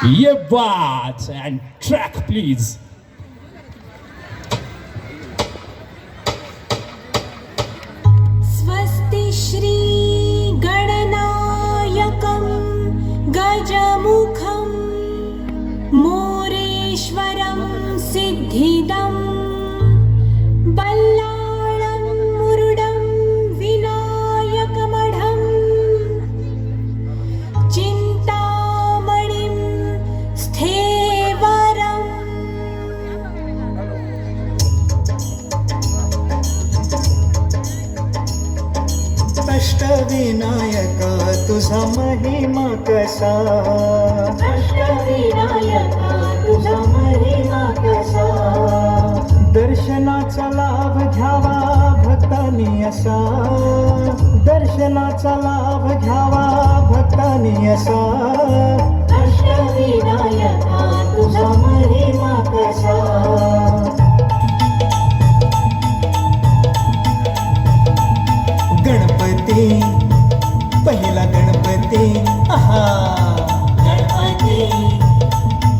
ये बात and track please. स्वस्ति श्री गणनायकं गजमुखं मोरेश्वरं सिद्धिदं बल्लाळं मुरुडं विनायकमढं चिन्तामणिं स्थेवरम्. अष्टविनायका तुझा महिमा कसा, अष्टविनायका तुझा महिमा कसा, दर्शनाचा लाभ घ्यावा भक्तांनी असा, दर्शनाचा लाभ घ्यावा भक्तांनी असा. अष्टविनायका तुझा महिमा कसा. गणपती पहिला गणपती, आहा गणपती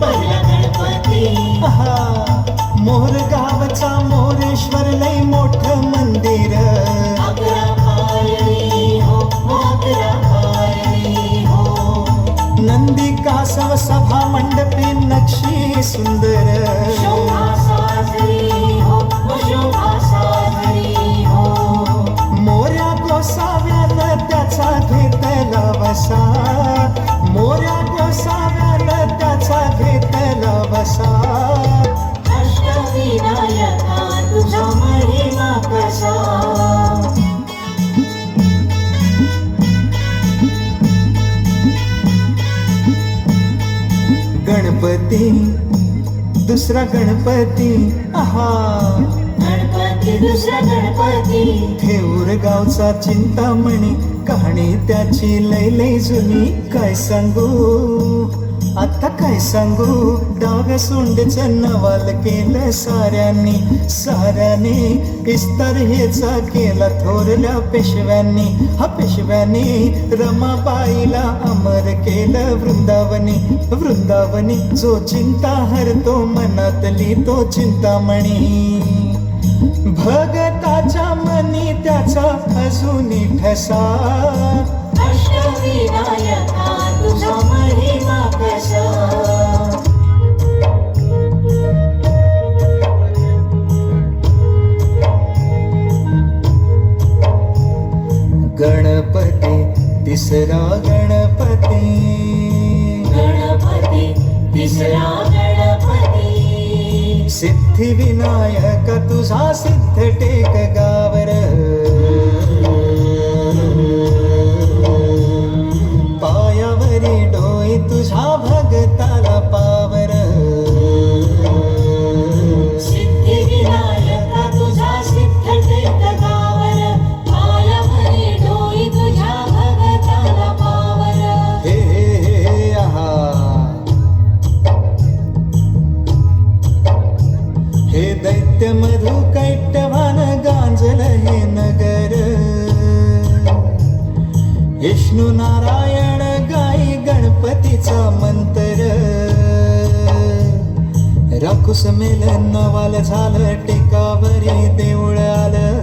पहिला गणपती, आहा. मोर गावचा मोरेश्वर लय मोठं मंदिर, अकरा पायरी हो, अकरा पायरी हो, नंदी कासव सभा मंडपी नक्षी सुंदर, शोभा साजरी हो, शोभा साजरी हो, मोऱ्या गोसाव्याला त्याचा घेतला वसा, मोऱ्या गोसाव्याला त्याचा घेतला वसा. अष्टविनायका तुझा महिमा कसा. गणपती दुसरा गणपती, आहा गणपती दुसरा गणपती, थेऊर गावचा चिंतामणी, कहाणी त्याची लय लय जुनी. काय सांगू आता काय सांगू, डाग सोंडचं नवाल केलं साऱ्यांनी, साऱ्याने इस्तर हेचा केला थोरल्या पेशव्यांनी. हा पेशव्यांनी रमाबाईला अमर केलं वृंदावनी, वृंदावनी. जो चिंता हरतो मनातली तो चिंतामणी, भगताच्या मनी त्याचा अजूनी ठसा. अष्टविनायका तुझा महिमा कसा. गणपती तिसरा गणपती, गणपती तिसरा गणपती, सिद्धिविनायक तुझा सिद्ध टेक गावर, पायावरी डोई तुझा भगताला पावर. सिद्धिविनायका तुझा सिद्ध टेक गावर, पायावरी डोई तुझ्या भगताला पावर. हे आहा हे दैत्य मधु कैटवान गांजल हे नगर, विष्णू नारायण गाई गणपतीचा मंत्र. राखूस मेल नवाल झालं टेकावरी देऊळ आलं,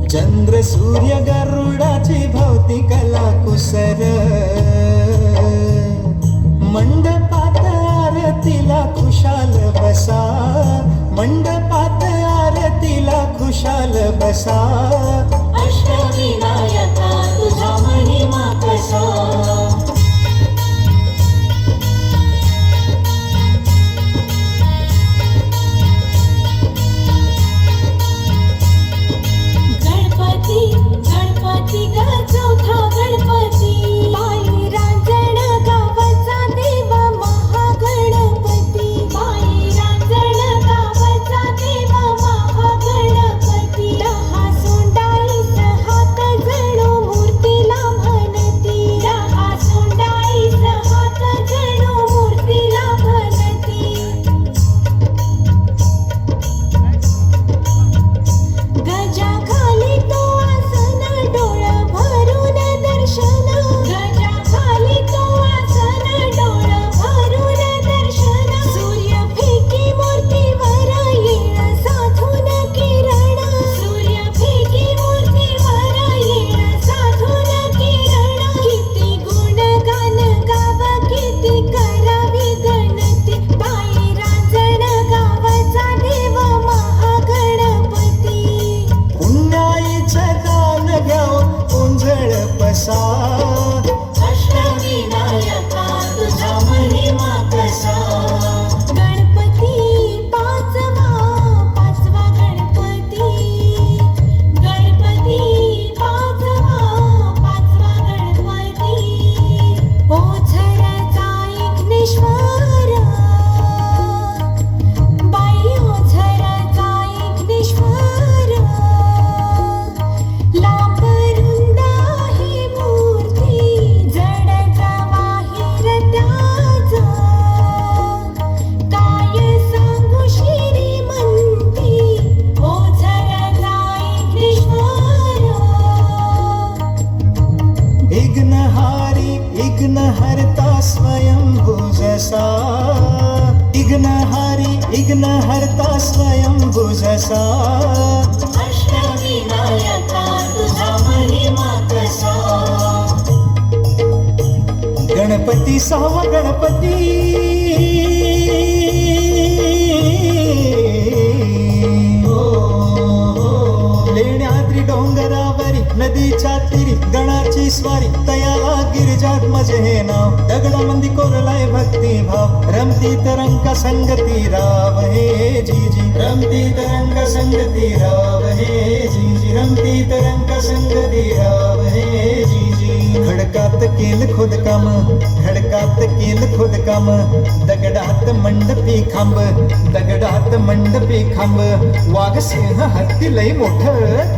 चंद्र सूर्य गरुडाची भोवती कला कुसर. मंडपात आरतीला खुशाल बसा, मंडपात आरतीला खुशाल बसा. अष्टविनायका तुझा महिमा कसा. गणपती गणपती ग चौथा गणपती, बाई रांजण गावाचा देव महागणपती, बाई रांजण गावाचा देव महागणपती. दहा सोंडाळीस हात जणू अष्टविनायका तुझा महिमा कसा गणपती पाचवा गणपती पाचवा गणपती ओझरचा विघ्नेश्वर बाई ओझरचा विघ्नेश्वर लांबरुंदा ही मूर्ती जड जवाहीर त्याचा काय सांगू श्रीमंती ओझरचा विघ्नेश्वर इग्नहर्ता स्वयंभू जसा इग्नहर्ता स्वयंभू जसा अष्टविनायका तुझा महिमा कसा गणपती सावा गणपती लेण्याद्री डोंगरावरी नदीच्या तीरी गणाची स्वारी तयाला गिरिजात्मज हे नाव दगडामंदी कोरलाय भक्ती भाव रमती तरंग संगती राव हे जीजी रमती तरंग संगती राव हे जीजी रमती तरंग संगती राव हे जीजी खडकात केल खोदकाम दगडात मंडपी खांब वाघ सिंह हत्ती लय मोठ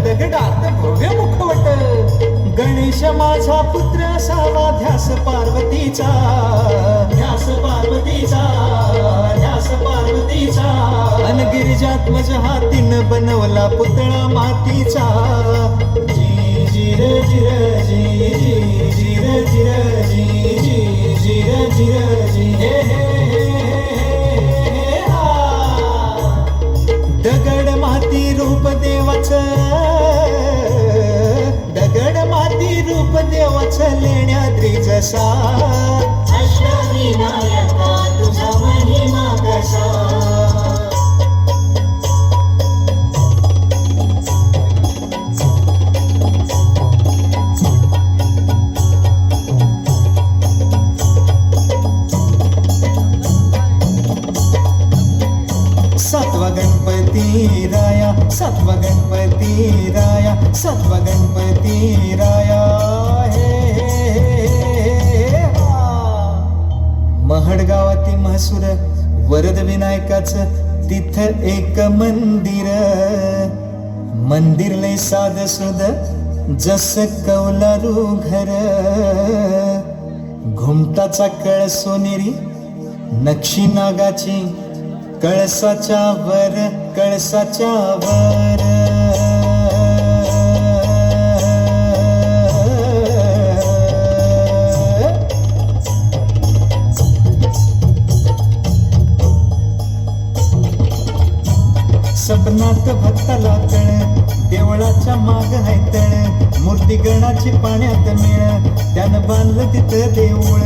दगडात भव्य मुखवट गणेश माझा पुत्र असावा ध्यास पार्वतीचा अन गिरिजात्मज हातीनं बनवला पुतळा मातीचा जी जिर जिर जी जी जिर जिर जी जी जिर जिर जी हे दगड माती रूप देवाचं लेण्याद्री जसा अष्टविनायका तुझा महिमा कसा सत्व गणपती राया हे महड गावाती महसूर वरद विनायकाचं तिथ एक मंदिर लय साध सुद जस कौलारू घर घुमटाचा कळ सोनेरी नक्षी नागाची कळसाच्या वर सपनात भक्ताला कळ देवळाच्या माग हाय तळ मूर्ती गणाची पाण्यात मिळ त्यानं बांधलं तिथं देऊळ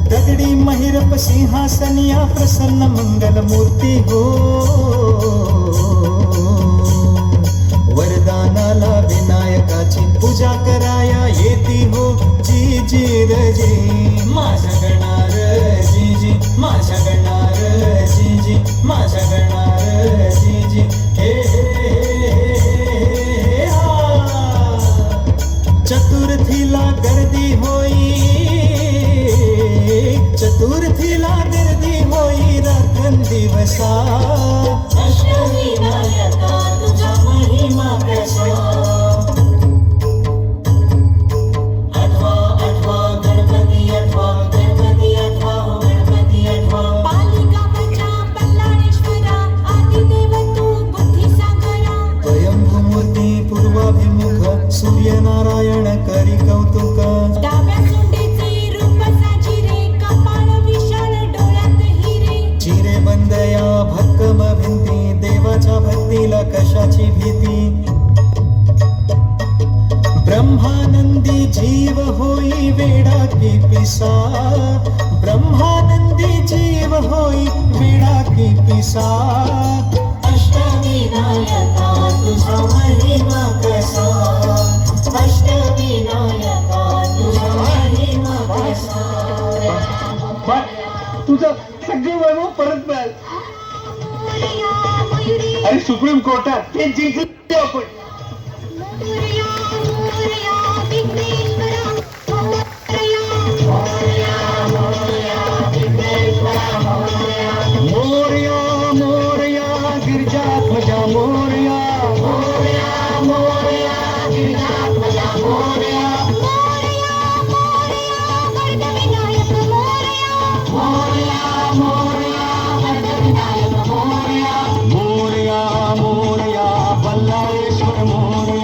दगडी महिरप सिंहासनिया प्रसन्न मंगल मूर्ती हो वरदानाला विनायकाची पूजा कराया येती हो जी जी रजी माझ्या गणार जी जी माझ्या गणार जी जी माझ्या गणार जी जी हे चतुर्थीला गर्दी होई राखण दिवसा अष्टविनायका तुझा महिमा कसा आठवा गणपती आठवा पालिकावरच्या बल्लाळेश्वरा आदिदेव तू बुद्धिसागरा स्वयंभूमूर्ती पूर्वाभिमुख सूर्यनारायण करी कौतुक डाव्या सोंडेचे रूप साजिरे कपाळ विशाल डोळ्यात हिरे चिरे बंदया भक्कम भिंती देवाच्या भक्तीला कशाची भीती ब्रह्मानंदी जीव होई वेडा की पिसा ब्रह्मानंदी जीव होई वेडा की पिसा अष्टविनायका तुझा महिमा कसा अष्टविनायका तुझा तुझं सगळे वैभव परत मिळाल. अरे सुप्रीम कोर्टात ते जिंकले आपण. मोरया मोरया गिरिजात्मजा मोरया मोरया मोरया गिरिजात्मजा मोरया मोरया मोरया बल्लाळेश्वर मोरया